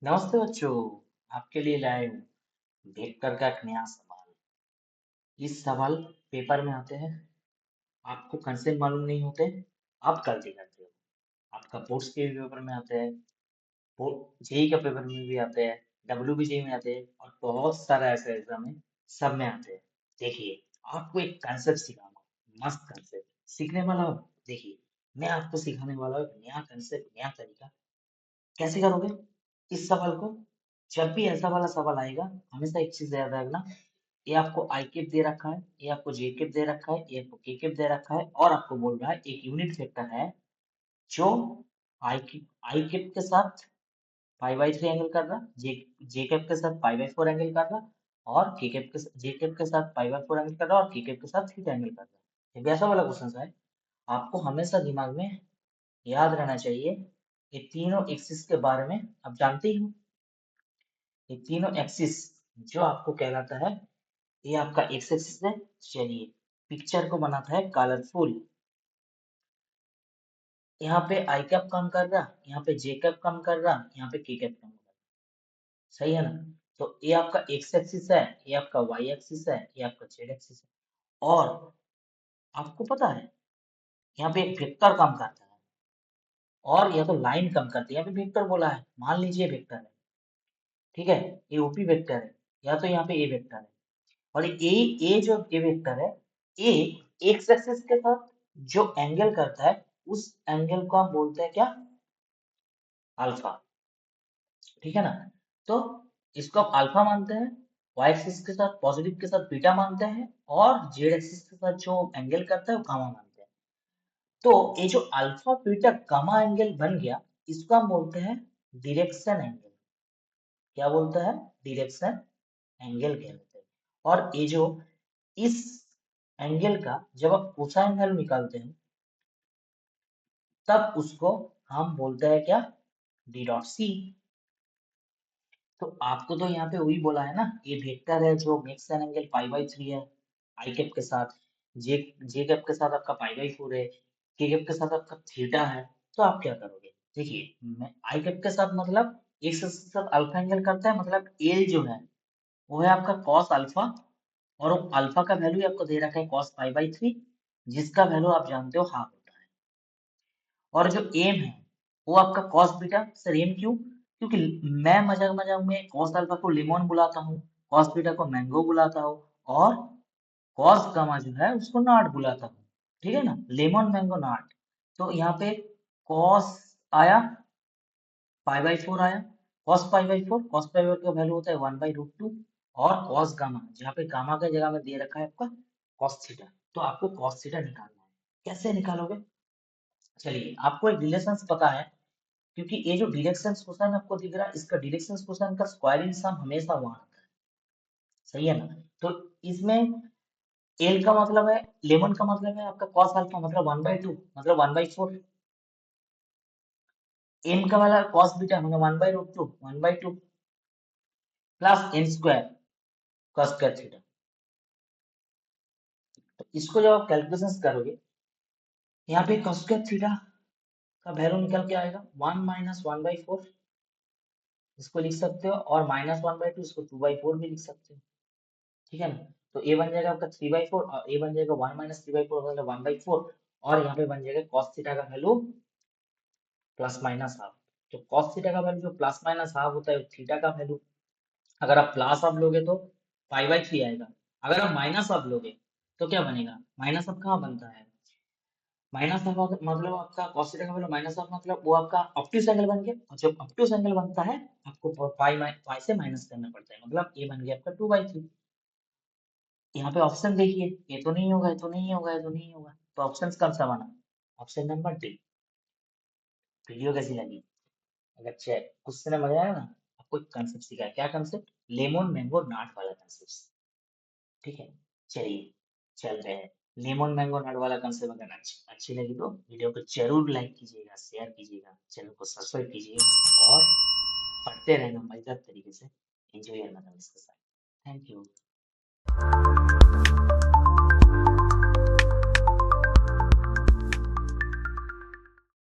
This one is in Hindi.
नमस्ते बच्चों। आपके लिए लाए हूँ वेक्टर का एक नया सवाल। इस सवाल पेपर में आते हैं, आपको कंसेप्ट मालूम नहीं होते, आप गलती करते हो। आपका बोर्ड्स के भी पेपर में आते हैं, जेई का पेपर में भी आते हैं, डब्ल्यूबीजेई में आते हैं और बहुत सारा ऐसा एग्जाम है, सब में आते हैं। देखिए, आपको एक कंसेप्ट सिखाऊंगा, मस्त कंसेप्ट सीखने वाला हो। देखिए, मैं आपको सिखाने वाला हूँ एक नया कंसेप्ट, नया तरीका। कैसे करोगे इस सवाल को? जब भी ऐसा वाला सवाल आएगा, हमेशा एक चीज याद रखना, ये आपको आई कैप दे रखा है, ये आपको जे कैप दे रखा है, ये आपको के कैप दे रखा है और आपको बोल रहा है एक यूनिट वेक्टर है जो आई कैप के साथ पाई बाई थ्री एंगल कर रहा, जे कैप के साथ पाई बाई फोर एंगल कर रहा और के कैप के जे कैप के साथ पाई बाई फोर एंगल कर रहा और के कैप के साथ थीटा एंगल कर रहा। जब ऐसा वाला क्वेश्चन है, आपको हमेशा दिमाग में याद रहना चाहिए, ये तीनों एक्सिस के बारे में आप जानते ही हो। ये तीनों एक्सिस जो आपको कहलाता है, ये आपका एक्स एक्सिस है। चलिए, पिक्चर को बनाता है कलरफुल। यहाँ पे आई कैप काम कर रहा, यहाँ पे जे कैप काम कर रहा, यहाँ पे के कैप काम कर रहा। सही है ना? तो ये आपका एक्स एक्सिस है, ये आपका वाई एक्सिस है, ये आपका जेड एक्सिस है। और आपको पता है, यहाँ पे एक वेक्टर काम करता है और या तो लाइन काम करती है। यहाँ पे वेक्टर बोला है, मान लीजिए वेक्टर है, ठीक है, ये ओपी वेक्टर है, या तो यहाँ पे ए वेक्टर है। और ए जो ए वेक्टर है, ए एक्स एक्सिस के साथ जो एंगल करता है, उस एंगल को हम बोलते हैं क्या? अल्फा। ठीक है ना? तो इसको आप अल्फा मानते हैं, वाई एक्सिस के साथ पॉजिटिव के साथ बीटा मानते हैं और जेड एक्सिस के साथ जो एंगल करता है वो गामा मानते हैं। तो ये जो अल्फा बीटा गामा एंगल बन गया, इसको हम बोलते हैं डायरेक्शन एंगल। क्या बोलते हैं? डायरेक्शन एंगल कहते हैं। और ये जो इस एंगल का जब आप कोसाइन वैल्यू निकालते हैं, तब उसको हम बोलते हैं क्या? D dot C. तो आपको तो यहाँ पे वही बोला है ना, ये वेक्टर है जो makes an angle pi by three है आई कैप के साथ, जे जे कैप के साथ आपका पाई बाई फोर है, के कैप के साथ आपका थीटा है। तो आप क्या करोगे? देखिए, मैं आई कैप के साथ मतलब एक के साथ अल्फा एंगल करता है, मतलब एल जो है वो है आपका कॉस अल्फा। और अल्फा का वैल्यू आपको दे रखा है कॉस पाई बाई थ्री, जिसका वैल्यू आप जानते हो हाफ होता है। और जो एम है वो आपका कॉस बीटा। सर एम क्यों? क्योंकि मैं मजाक मजाक में कॉस अल्फा को लिमोन बुलाता हूँ, कॉस बीटा को मैंगो बुलाता हूँ और कॉस गामा जो है उसको नॉट बुलाता हूँ। ठीक है ना? Lemon mango not. तो यहाँ पे कॉस आया, पाई बाई फोर आया, cos pi by four, cos pi by का वैल्यू होता है वन बाई रूट टू। और कॉस गामा, जहाँ पे गामा का जगह में दे रखा है आपका कॉस थीटा। तो आपको कॉस थीटा निकालना है। कैसे निकालोगे? चलिए, आपको एक रिलेशन पता है, क्योंकि ये जो डायरेक्शन क्वेश्चन आपको दिख रहा है, इसका डायरेक्शन क्वेश्चन का स्क्वायरिंग सम हमेशा वहां आता है। सही है ना? तो इसमें एल का मतलब है, लेमन का मतलब है आपका कॉस अल्फा, मतलब वन बाई टू, मतलब वन बाई फोर। एम का वाला कॉस बीटा मतलब one by root two, one by two plus N square cos square theta. तो इसको जब आप कैलकुलेशन करोगे, यहाँ पे कॉस स्क्वायर थीटा का वैल्यू निकल के आएगा one minus one by four, इसको लिख सकते हो, और माइनस वन बाई टू, इसको टू बाई फोर भी लिख सकते हो। ठीक है ना? तो ए बन जाएगा आपका थ्री बाई फोर और ए बन जाएगा one minus three by four मतलब वन बाई फोर। और यहाँ पे बन जाएगा कॉस थीटा का वैल्यू प्लस माइनस हाफ। तो कॉस थीटा का वैल्यू जो प्लस माइनस हाफ होता है थीटा का वैल्यू। अगर आप प्लस हाफ लोगे तो पाई बाई थ्री आएगा। अगर आप माइनस हाफ लोगे तो क्या बनेगा? माइनस हाफ कहाँ बनता है? माइनस हाफ मतलब आपका कॉस थीटा का वैल्यू माइनस हाफ, मतलब वो आपका ऑब्ट्यूज एंगल बन गया। और जब ऑब्ट्यूज एंगल बनता है, आपको पाई से माइनस करना पड़ता है, मतलब ये बन गया आपका टू बाई थ्री। यहाँ पे ऑप्शन देखिए, ये तो नहीं होगा, ये तो नहीं होगा, ये तो नहीं होगा, तो ऑप्शन कौन सा बना? Option number D. वीडियो कैसी लगी? अगर क्वेश्चन में मजा आया ना, आपको एक कंसेप्ट सीखा है। क्या कंसेप्ट? लेमन मैंगो नॉट वाला कंसेप्ट। ठीक है, चलिए चल रहे हैं। लेमन मैंगो नॉट वाला कंसेप्ट अगर अच्छी लगी तो वीडियो को जरूर लाइक कीजिएगा, शेयर कीजिएगा, चैनल को सब्सक्राइब कीजिए और पढ़ते रहना मजेदार तरीके से। एंजॉय करना था इसके साथ। Thank you.